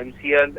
MCL,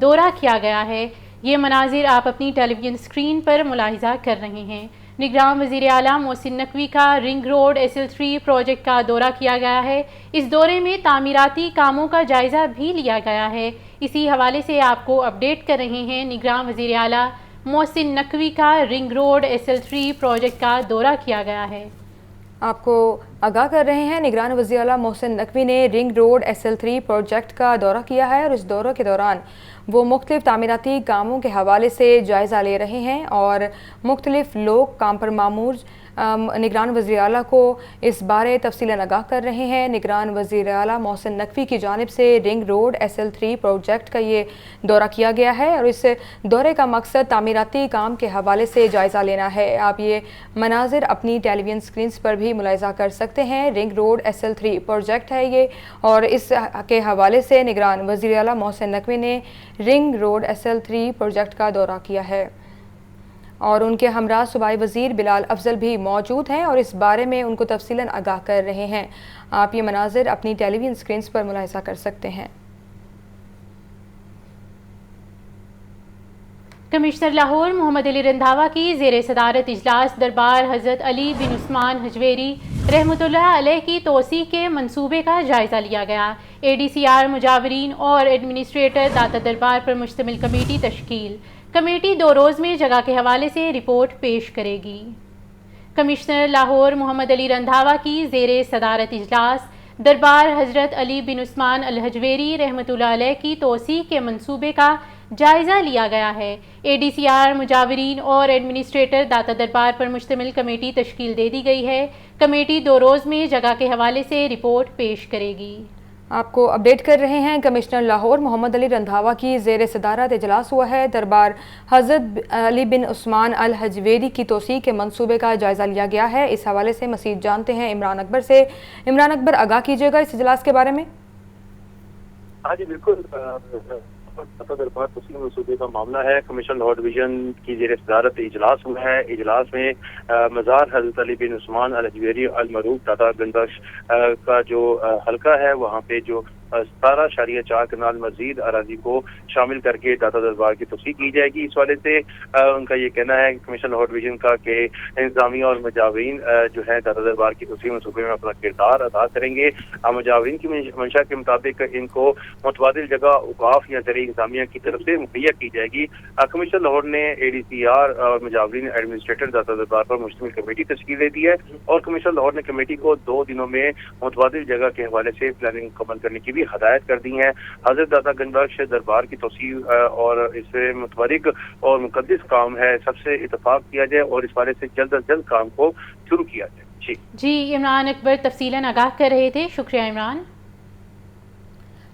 دورہ کیا گیا ہے۔ یہ مناظر آپ اپنی ٹیلی ویژن اسکرین پر ملاحظہ کر رہے ہیں۔ نگراں وزیر اعلیٰ محسن نقوی کا رنگ روڈ SL3 پروجیکٹ کا دورہ کیا گیا ہے۔ اس دورے میں تعمیراتی کاموں کا جائزہ بھی لیا گیا ہے۔ اسی حوالے سے آپ کو اپڈیٹ کر رہے ہیں۔ نگراں وزیر اعلیٰ محسن نقوی کا رنگ روڈ SL3 پروجیکٹ کا دورہ کیا گیا ہے۔ آپ کو آگاہ کر رہے ہیں نگران وزیر اعلیٰ محسن نقوی نے رنگ روڈ SL3 پروجیکٹ کا دورہ کیا ہے اور اس دورے کے دوران وہ مختلف تعمیراتی کاموں کے حوالے سے جائزہ لے رہے ہیں اور مختلف لوگ کام پر مامور نگران وزیر اعلیٰ کو اس بارے تفصیلاً آگاہ کر رہے ہیں۔ نگران وزیر اعلیٰ محسن نقوی کی جانب سے رنگ روڈ SL3 پروجیکٹ کا یہ دورہ کیا گیا ہے اور اس دورے کا مقصد تعمیراتی کام کے حوالے سے جائزہ لینا ہے۔ آپ یہ مناظر اپنی ٹیلی ویژن اسکرینز پر بھی ملاحظہ کر سکتے ہیں۔ رنگ روڈ SL3 پروجیکٹ ہے یہ اور اس کے حوالے سے نگران وزیر اعلیٰ محسن نقوی نے رنگ روڈ SL3 پروجیکٹ کا دورہ کیا ہے اور ان کے ہمراہ صوبائی وزیر بلال افضل بھی موجود ہیں اور اس بارے میں ان کو تفصیلاً آگاہ کر رہے ہیں۔ آپ یہ مناظر اپنی ٹیلی ویژن اسکرینز پر ملاحظہ کر سکتے ہیں۔ کمشنر لاہور محمد علی رندھاوا کی زیر صدارت اجلاس دربار حضرت علی بن عثمان حجویری رحمۃ اللہ علیہ کی توسیع کے منصوبے کا جائزہ لیا گیا۔ ADCR مجاورین اور ایڈمنسٹریٹر داتا دربار پر مشتمل کمیٹی تشکیل۔ کمیٹی 2 روز میں جگہ کے حوالے سے رپورٹ پیش کرے گی۔ کمشنر لاہور محمد علی رندھاوا کی زیر صدارت اجلاس دربار حضرت علی بن عثمان الحجویری رحمۃ اللہ علیہ کی توسیع کے منصوبے کا جائزہ لیا گیا ہے۔ ADCR مجاورین اور ایڈمنسٹریٹر داتا دربار پر مشتمل کمیٹی تشکیل دے دی گئی ہے۔ کمیٹی 2 روز میں جگہ کے حوالے سے رپورٹ پیش کرے گی۔ آپ کو اپڈیٹ کر رہے ہیں کمشنر لاہور محمد علی رندھاوا کی زیر صدارت اجلاس ہوا ہے۔ دربار حضرت علی بن عثمان الحجویری کی توسیع کے منصوبے کا جائزہ لیا گیا ہے۔ اس حوالے سے مزید جانتے ہیں عمران اکبر سے۔ عمران اکبر، آگاہ کیجیے گا اس اجلاس کے بارے میں۔ ہاں جی بالکل، دربار توسیع منصوبے کا معاملہ ہے۔ کمشنر لاہور ڈویژن کی زیر صدارت اجلاس ہوا ہے۔ اجلاس میں مزار حضرت علی بن عثمان الحجویری المعروف داتا گنج بخش کا جو حلقہ ہے وہاں پہ جو 17.4 کنال مزید اراضی کو شامل کر کے داتا دربار کی توسیع کی جائے گی۔ اس والے سے ان کا یہ کہنا ہے کمشنر لاہور ڈویژن کا کہ انتظامیہ اور مجاورین جو ہے داتا دربار کی توسیع منصوبے میں اپنا کردار ادا کریں گے۔ مجاورین کی منشا کے مطابق ان کو متبادل جگہ اوقاف یا زرعی انتظامیہ کی طرف سے مہیا کی جائے گی۔ کمشنر لاہور نے ADCR اور مجاورین ایڈمنسٹریٹر داتا دربار پر مشتمل کمیٹی تشکیل دے دی ہے اور کمشنر لاہور نے کمیٹی کو 2 دنوں میں متبادل جگہ کے حوالے سے پلاننگ مکمل کرنے کی بھی ہدایت کر دی ہیں۔ حضرت داتا گنج بخش دربار کی توسیع اور اس سے متبرک اور مقدس کام ہے، سب سے اتفاق کیا جائے اور اس بارے سے جلد از جلد کام کو شروع کیا جائے۔ جی عمران اکبر تفصیلاً آگاہ کر رہے تھے، شکریہ عمران۔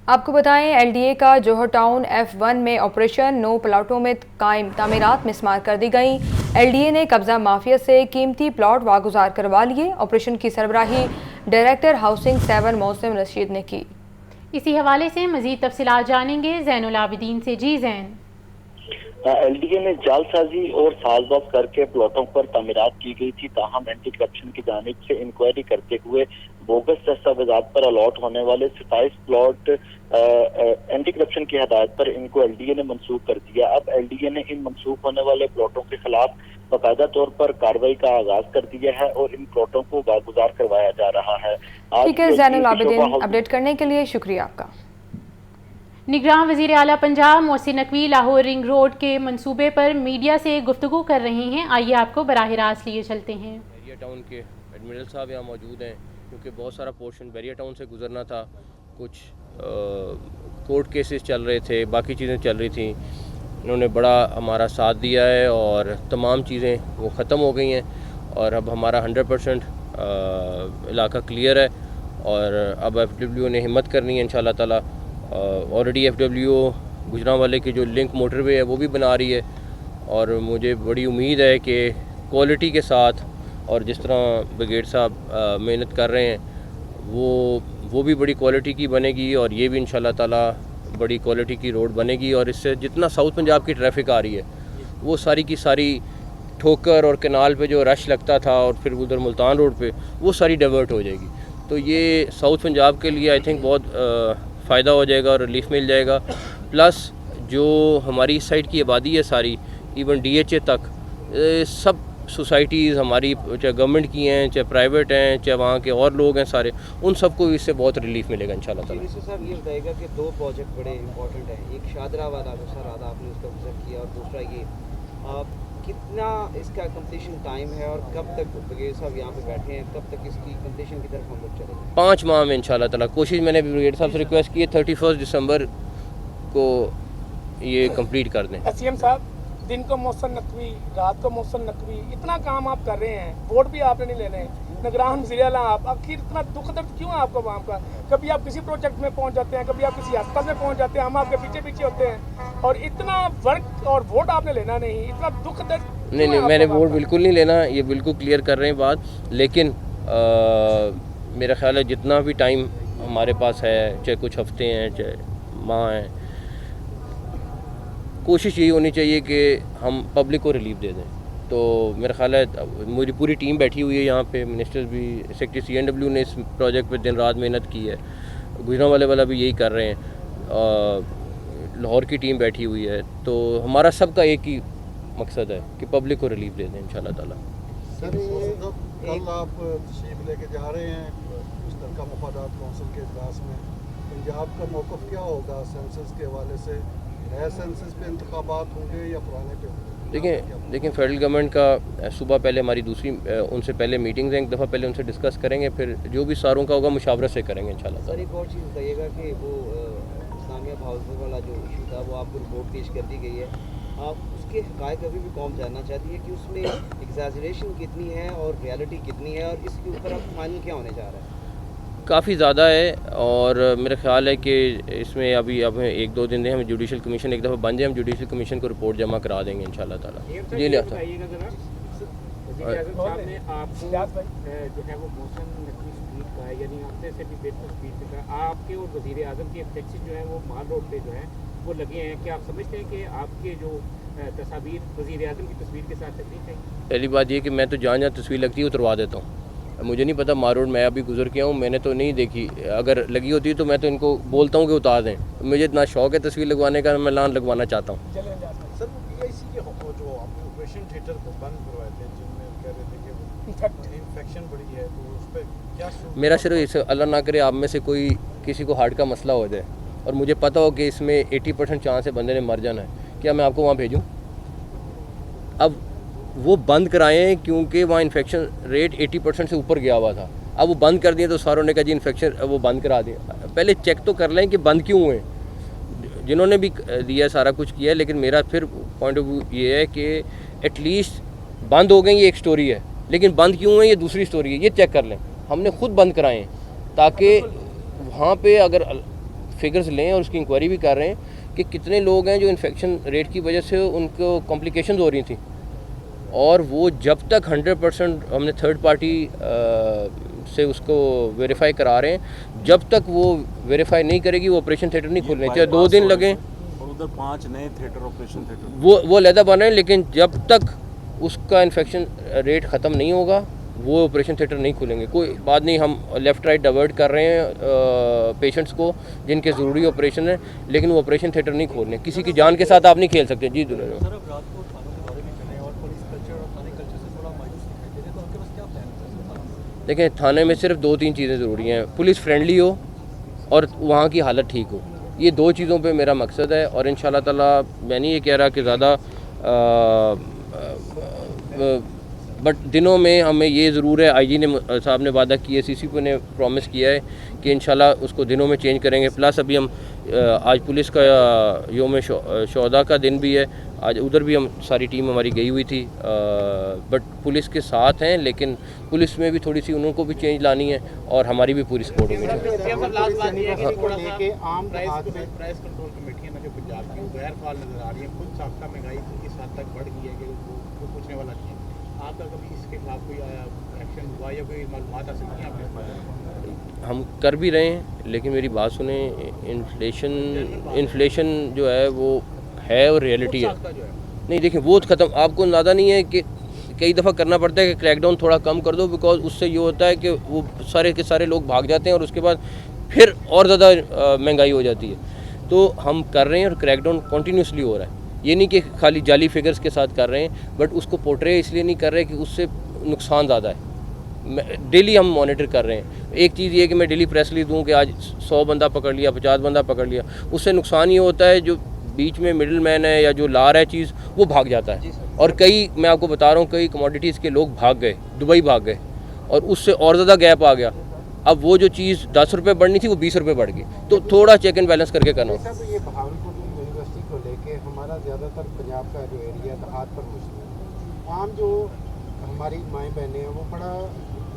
آپ کو بتائیں LDA کا جوہر ٹاؤن F1 میں آپریشن 9 پلاٹوں میں قائم تعمیرات مسمار کر دی گئیں۔ LDA نے قبضہ مافیا سے قیمتی پلاٹ واگزار کروا لیے۔ آپریشن کی سربراہی ڈائریکٹر ہاؤسنگ 7 موسم رشید نے کی۔ اسی حوالے سے مزید تفصیلات جانیں گے زین العابدین سے۔ جی زین۔ LDA نے جعل سازی اور ساز باز کر کے پلاٹوں پر تعمیرات کی گئی تھی، تاہم اینٹی کرپشن کی جانب سے انکوائری کرتے ہوئے بوگس دستاویزات پر الاٹ ہونے والے 27 پلاٹ اینٹی کرپشن کی ہدایت پر ان کو LDA نے منسوخ کر دیا۔ اب LDA نے ان منسوخ ہونے والے پلاٹوں کے خلاف باقاعدہ طور پر کارروائی کا آغاز کر دیا ہے اور ان پلاٹوں کو واگزار کروایا جا رہا ہے۔ ٹھیک ہے زین العابدین، اپڈیٹ کرنے کے لیے شکریہ آپ کا۔ نگراں وزیر اعلیٰ پنجاب محسن نقوی لاہور رنگ روڈ کے منصوبے پر میڈیا سے گفتگو کر رہے ہیں۔ آئیے آپ کو براہ راست لیے چلتے ہیں۔ بیریا ٹاؤن کے ایڈمرل صاحب یہاں موجود ہیں کیونکہ بہت سارا پورشن بیریا ٹاؤن سے گزرنا تھا، کچھ کورٹ کیسز چل رہے تھے، باقی چیزیں چل رہی تھیں۔ انہوں نے بڑا ہمارا ساتھ دیا ہے اور تمام چیزیں وہ ختم ہو گئی ہیں اور اب ہمارا 100% علاقہ کلیئر ہے اور اب FWO نے ہمت کرنی ہے انشاءاللہ تعالیٰ۔ آلریڈی FWO گجرانوالے کی جو لنک موٹر وے ہے وہ بھی بنا رہی ہے اور مجھے بڑی امید ہے کہ کوالٹی کے ساتھ اور جس طرح بریگیڈ صاحب محنت کر رہے ہیں وہ بھی بڑی کوالٹی کی بنے گی اور یہ بھی انشاءاللہ تعالیٰ بڑی کوالٹی کی روڈ بنے گی اور اس سے جتنا ساؤتھ پنجاب کی ٹریفک آ رہی ہے وہ ساری کی ساری ٹھوکر اور کنال پہ جو رش لگتا تھا اور پھر ادھر ملتان روڈ پہ وہ ساری ڈائیورٹ ہو جائے گی۔ تو یہ ساؤتھ پنجاب کے لیے آئی تھنک بہت فائدہ ہو جائے گا اور ریلیف مل جائے گا۔ پلس جو ہماری اس سائڈ کی آبادی ہے ساری ایون DHA تک سب سوسائٹیز ہماری چاہے گورنمنٹ کی ہیں چاہے پرائیویٹ ہیں چاہے وہاں کے اور لوگ ہیں سارے ان سب کو اس سے بہت ریلیف ملے گا انشاءاللہ تعالیٰ. صاحب یہ بتائے گا کہ 2 پروجیکٹ بڑے امپورٹنٹ ہیں, ایک شادرہ والا سر آدھا آپ نے اس کا وزٹ کیا, اور دوسرا یہ کتنا اس کا کمپلیشن ٹائم ہے اور کب تک بریگیڈ صاحب یہاں پہ بیٹھے ہیں, کب تک اس کی کمپلیشن کی طرف ہم لوگ چلیں گے؟ 5 ماہ میں انشاءاللہ تعالیٰ کوشش میں نے بریگیڈ صاحب سے ریکویسٹ کی ہے 31 دسمبر کو یہ کمپلیٹ کر دیں. SCM صاحب دن کو موسم نقوی, رات کو موسم نقوی, اتنا کام آپ کر رہے ہیں, ووٹ بھی آپ نے نہیں لینے, نگران وزیر اعلیٰ آپ, آخر اتنا دکھ درد کیوں ہے آپ کو عوام کا؟ کبھی آپ کسی پروجیکٹ میں پہنچ جاتے ہیں, کبھی آپ کسی ہسپتال میں پہنچ جاتے ہیں, ہم آپ کے پیچھے پیچھے ہوتے ہیں, اور اتنا ورک اور ووٹ آپ نے لینا نہیں, اتنا دکھ درد نہیں میں نے ووٹ بالکل نہیں لینا, یہ بالکل کلیئر کر رہے ہیں بات, لیکن میرا خیال ہے جتنا بھی ٹائم ہمارے پاس ہے, چاہے کچھ ہفتے ہیں چاہے ماہ ہیں, کوشش یہی ہونی چاہیے کہ ہم پبلک کو ریلیف دے دیں. تو میرا خیال ہے میری پوری ٹیم بیٹھی ہوئی ہے یہاں پہ, منسٹرز بھی, سیکرٹری CNW نے اس پروجیکٹ پہ دن رات محنت کی ہے, گجرانوالے والا بھی یہی کر رہے ہیں, لاہور کی ٹیم بیٹھی ہوئی ہے. تو ہمارا سب کا ایک ہی مقصد ہے کہ پبلک کو ریلیف دے دیں انشاءاللہ تعالیٰ. سر کل آپ تشریف لے کے جا رہے ہیں مشترکہ مفادات کونسل کے اجلاس میں, پنجاب کا موقف کیا ہوگا سینسس کے حوالے سے؟ نئے سینسس پہ انتخابات ہوں گے یا پرانے پہ ہوں گے؟ دیکھیں فیڈرل گورنمنٹ کا صبح پہلے ہماری دوسری ان سے پہلے میٹنگز ہیں, ایک دفعہ پہلے ان سے ڈسکس کریں گے, پھر جو بھی ساروں کا ہوگا مشاورت سے کریں گے انشاءاللہ. سر ایک اور چیز بتائیے گا کہ وہ اسلامیہ بھاولپور والا جو ایشو تھا وہ آپ کو رپورٹ پیش کر دی گئی ہے, آپ اس کے حقائق ابھی بھی قوم جاننا چاہتی ہے کہ اس میں ایگزیجریشن کتنی ہے اور ریالٹی کتنی ہے, اور اس کے اوپر اب فائنل کیا ہونے جا رہا ہے؟ کافی زیادہ ہے, اور میرا خیال ہے کہ اس میں ابھی 1-2 دن دیں, ہم جوڈیشل کمیشن ایک دفعہ بن جائے, ہم جوڈیشل کمیشن کو رپورٹ جمع کرا دیں گے انشاءاللہ تعالیٰ. جی لیا تھا صاحب نے آپ کو جو ہے وہ موسم نقوی اسپیڈ کا ہے, یعنی ہفتے سے بھی بہتر اسپیڈ کا ہے, آپ کے اور وزیر اعظم کے فلیکسز جو ہیں وہ مال روڈ پہ جو ہیں وہ لگے ہیں, کیا آپ سمجھتے ہیں کہ آپ کے جو تصاویر وزیر اعظم کی تصویر کے ساتھ لگنی چاہیے؟ پہلی بات یہ کہ میں تو جہاں تصویر لگتی ہے اتروا دیتا ہوں, مجھے نہیں پتہ مال روڈ میں ابھی گزر کے ہوں, میں نے تو نہیں دیکھی, اگر لگی ہوتی تو میں تو ان کو بولتا ہوں کہ اتار دیں, مجھے اتنا شوق ہے تصویر لگوانے کا, میں لان لگوانا چاہتا ہوں. سر PIC کے جو آپریشن تھیٹر کو بند کروائے تھے جن میں کہہ رہے تھے کہ انفیکشن بڑی ہے, تو اس پہ کیا میرا صرف اس اللہ نہ کرے آپ میں سے کوئی کسی کو ہارٹ کا مسئلہ ہو جائے اور مجھے پتہ ہو کہ اس میں 80% چانس ہے بندے نے مر جانا ہے, کیا میں آپ کو وہاں بھیجوں؟ اب وہ بند کرائے ہیں کیونکہ وہاں انفیکشن ریٹ 80% سے اوپر گیا ہوا تھا, اب وہ بند کر دیا تو ساروں نے کہا جی انفیکشن وہ بند کرا دیں. پہلے چیک تو کر لیں کہ بند کیوں ہوئے, جنہوں نے بھی دیا سارا کچھ کیا ہے, لیکن میرا پھر پوائنٹ آف ویو یہ ہے کہ ایٹ لیسٹ بند ہو گئے یہ ایک سٹوری ہے, لیکن بند کیوں ہوئے یہ دوسری سٹوری ہے, یہ چیک کر لیں. ہم نے خود بند کرائے ہیں تاکہ وہاں پہ اگر فگرز لیں, اور اس کی انکوائری بھی کر رہے ہیں کہ کتنے لوگ ہیں جو انفیکشن ریٹ کی وجہ سے ان کو کمپلیکیشنز ہو رہی تھیں, اور وہ جب تک 100% ہم نے تھرڈ پارٹی سے اس کو ویریفائی کرا رہے ہیں, جب تک وہ ویریفائی نہیں کرے گی وہ آپریشن تھیٹر نہیں کھولنے, چاہے 2 دن لگیں. اور ادھر 5 نئے تھیٹر آپریشن تھیٹر وہ علیحدہ بن رہے ہیں, لیکن جب تک اس کا انفیکشن ریٹ ختم نہیں ہوگا وہ آپریشن تھیٹر نہیں کھولیں گے. کوئی بات نہیں, ہم لیفٹ رائٹ ڈائیورٹ کر رہے ہیں پیشنٹس کو جن کے ضروری آپریشن ہے, لیکن وہ آپریشن تھیٹر نہیں کھولنے. کسی کی جان کے ساتھ آپ نہیں کھیل سکتے. جی دیکھیں, تھانے میں صرف 2-3 چیزیں ضروری ہیں, پولیس فرینڈلی ہو اور وہاں کی حالت ٹھیک ہو, یہ 2 چیزوں پہ میرا مقصد ہے. اور انشاءاللہ تعالیٰ میں نہیں یہ کہہ رہا کہ زیادہ بٹ دنوں میں ہمیں یہ ضرور ہے, IG نے صاحب نے وعدہ کیا ہے, CCP نے پرومس کیا ہے کہ انشاءاللہ اس کو دنوں میں چینج کریں گے. پلس ابھی ہم آج پولیس کا یوم شہداء کا دن بھی ہے, آج ادھر بھی ہم ساری ٹیم ہماری گئی ہوئی تھی, بٹ پولیس کے ساتھ ہیں, لیکن پولیس میں بھی تھوڑی سی انہوں کو بھی چینج لانی ہے اور ہماری بھی پوری سپورٹ ہونی چاہیے. عام پرائز کنٹرول کمیٹیاں جو پنجاب کی غیر فعال نظر آ رہی ہیں, خود ساختہ مہنگائی اس حد تک بڑھ گئی ہے کہ وہ پوچھنے والا نہیں ہے. آپ کا کبھی اس کے خلاف کوئی ایکشن ہوا یا کوئی معلومات حاصل کی آپ نے؟ ہم کر بھی رہے ہیں, لیکن میری بات سنیں, انفلیشن جو ہے وہ ہے اور ریئلٹی ہے. نہیں دیکھیں, وہ ختم آپ کو اندازہ نہیں ہے کہ کئی دفعہ کرنا پڑتا ہے کہ کریک ڈاؤن تھوڑا کم کر دو, بیکاز اس سے یہ ہوتا ہے کہ وہ سارے کے سارے لوگ بھاگ جاتے ہیں اور اس کے بعد پھر اور زیادہ مہنگائی ہو جاتی ہے. تو ہم کر رہے ہیں اور کریک ڈاؤن کنٹینیوسلی ہو رہا ہے. یہ نہیں کہ خالی جعلی فگرز کے ساتھ کر رہے ہیں, بٹ اس کو پورٹرے اس لیے نہیں کر رہے کہ اس سے نقصان زیادہ ہے. ڈیلی ہم مانیٹر کر رہے ہیں. ایک چیز یہ کہ میں ڈیلی پریس ریلیز دوں کہ آج 100 بندہ پکڑ لیا, 50 بندہ پکڑ لیا, اس سے نقصان یہ ہوتا ہے جو بیچ میں مڈل مین ہے یا جو لا رہا ہے چیز وہ بھاگ جاتا ہے. اور کئی, میں آپ کو بتا رہا ہوں, کئی کموڈیٹیز کے لوگ بھاگ گئے, دبئی بھاگ گئے, اور اس سے اور زیادہ گیپ آ گیا. اب وہ جو چیز 10 روپے بڑھنی تھی وہ 20 روپے بڑھ گئی. تو تھوڑا چیک اینڈ بیلنس کر کے کرنا ہوگا. یہ بہاولپور یونیورسٹی کو لے کے ہمارا زیادہ تر پنجاب کا جو ایریا دیہات پر کچھ عام جو ہماری مائیں بہنیں ہیں وہ بڑا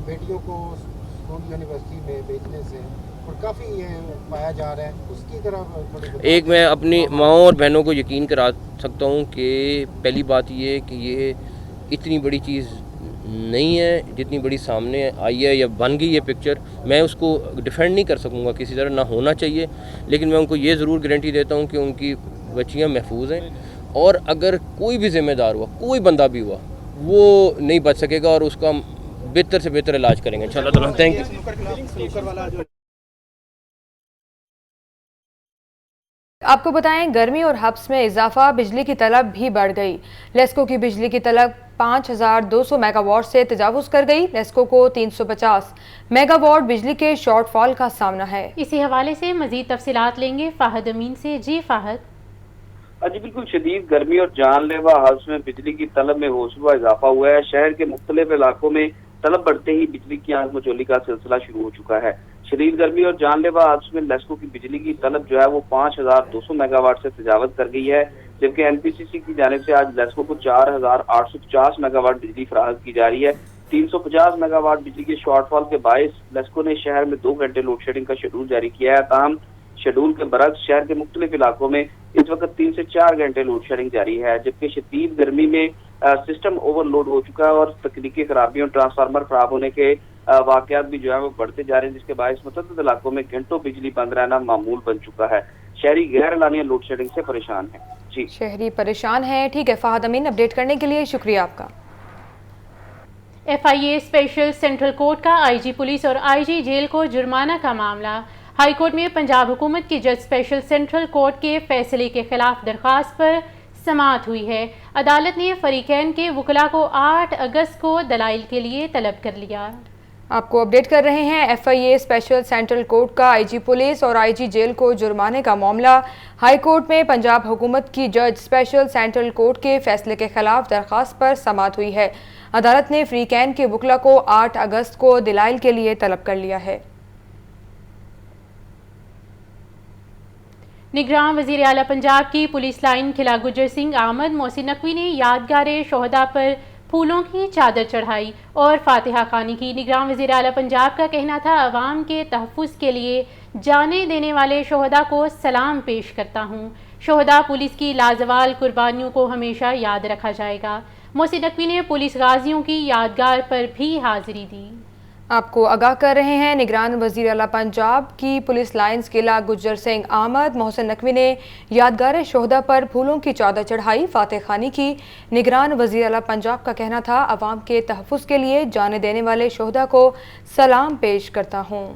بیٹیوں کو اسکول یونیورسٹی میں بیچنے سے اور کافی یہ پایا جا رہا ہے, اس کی طرح ایک میں اپنی ماؤں اور بہنوں کو یقین کرا سکتا ہوں کہ پہلی بات یہ کہ یہ اتنی بڑی چیز نہیں ہے جتنی بڑی سامنے آئی ہے یا بن گئی ہے پکچر. میں اس کو ڈیفینڈ نہیں کر سکوں گا کسی طرح, نہ ہونا چاہیے, لیکن میں ان کو یہ ضرور گارنٹی دیتا ہوں کہ ان کی بچیاں محفوظ ہیں. اور اگر کوئی بھی ذمہ دار ہوا, کوئی بندہ بھی ہوا, وہ نہیں بچ سکے گا, اور اس کا بہتر سے بہتر علاج کریں گے انشاءاللہ تعالیٰ. Thank you. آپ کو بتائیں, گرمی اور حبس میں اضافہ, بجلی کی طلب بھی بڑھ گئی. لیسکو کی بجلی کی طلب 5200 میگا واٹ سے تجاوز کر گئی. لیسکو کو 350 میگا واٹ بجلی کے شارٹ فال کا سامنا ہے. اسی حوالے سے مزید تفصیلات لیں گے فہد امین سے. جی فہد. جی بالکل, شدید گرمی اور جان لیوا حبس میں بجلی کی طلب میں ہوشربا اضافہ ہوا ہے. شہر کے مختلف علاقوں میں طلب بڑھتے ہی بجلی کی آنکھ مچولی کا سلسلہ شروع ہو چکا ہے. شدید گرمی اور جان لیوا حبس میں لیسکو کی بجلی کی طلب جو ہے وہ 5200 میگا واٹ سے تجاوز کر گئی ہے, جبکہ این پی سی سی کی جانب سے آج لیسکو کو 4850 میگا واٹ بجلی فراہم کی جا رہی ہے. 350 میگا واٹ بجلی کے شارٹ فال کے باعث لیسکو نے شہر میں 2 گھنٹے لوڈ شیڈنگ کا شیڈول جاری کیا ہے. تاہم شیڈول کے برعکس شہر کے مختلف علاقوں میں اس وقت 3 سے 4 گھنٹے لوڈ شیڈنگ جاری ہے, جبکہ شدید گرمی میں سسٹم اوور لوڈ ہو چکا ہے اور تکنیکی خرابیوں, ٹرانسفارمر خراب ہونے کے واقعات بھی جو ہے وہ بڑھتے جا رہے ہیں, جس کے باعث متعدد علاقوں میں گھنٹوں بجلی بند رہنا معمول بن چکا ہے. شہری غیر اعلانیہ لوڈ شیڈنگ سے پریشان ہیں. جی شہری پریشان ہیں. ٹھیک ہے فہد امین, اپڈیٹ کرنے کے لیے شکریہ آپ کا. F I A special central court کا آئی جی پولیس اور آئی جی جیل کو جرمانہ کا معاملہ. ہائی کورٹ میں پنجاب حکومت کی جج اسپیشل سینٹرل کورٹ کے فیصلے کے خلاف درخواست پر سماعت ہوئی ہے. عدالت نے فریقین کے وکلاء کو 8 اگست کو دلائل کے لیے طلب کر لیا. آپ کو اپڈیٹ کر رہے ہیں. F I A special central court کا آئی جی پولیس اور آئی جی جیل کو جرمانے کا معاملہ. ہائی کورٹ میں پنجاب حکومت کی جج اسپیشل سینٹرل کورٹ کے فیصلے کے خلاف درخواست پر سماعت ہوئی ہے. عدالت نے فریقین کے وکلاء کو 8 اگست کو دلائل کے لیے طلب کر لیا ہے. نگراں وزیر اعلیٰ پنجاب کی پولیس لائن خلا گجر سنگھ احمد محسن نقوی نے یادگار شہداء پر پھولوں کی چادر چڑھائی اور فاتحہ خوانی کی. نگراں وزیر اعلیٰ پنجاب کا کہنا تھا, عوام کے تحفظ کے لیے جانیں دینے والے شہداء کو سلام پیش کرتا ہوں. شہداء پولیس کی لازوال قربانیوں کو ہمیشہ یاد رکھا جائے گا. محسن نقوی نے پولیس غازیوں کی یادگار پر بھی حاضری دی. آپ کو آگاہ کر رہے ہیں, نگران وزیر اعلیٰ پنجاب کی پولیس لائنز قلعہ گجر سنگھ احمد محسن نقوی نے یادگار شہداء پر پھولوں کی چادر چڑھائی, فاتح خوانی کی. نگران وزیر اعلیٰ پنجاب کا کہنا تھا, عوام کے تحفظ کے لیے جانیں دینے والے شہداء کو سلام پیش کرتا ہوں.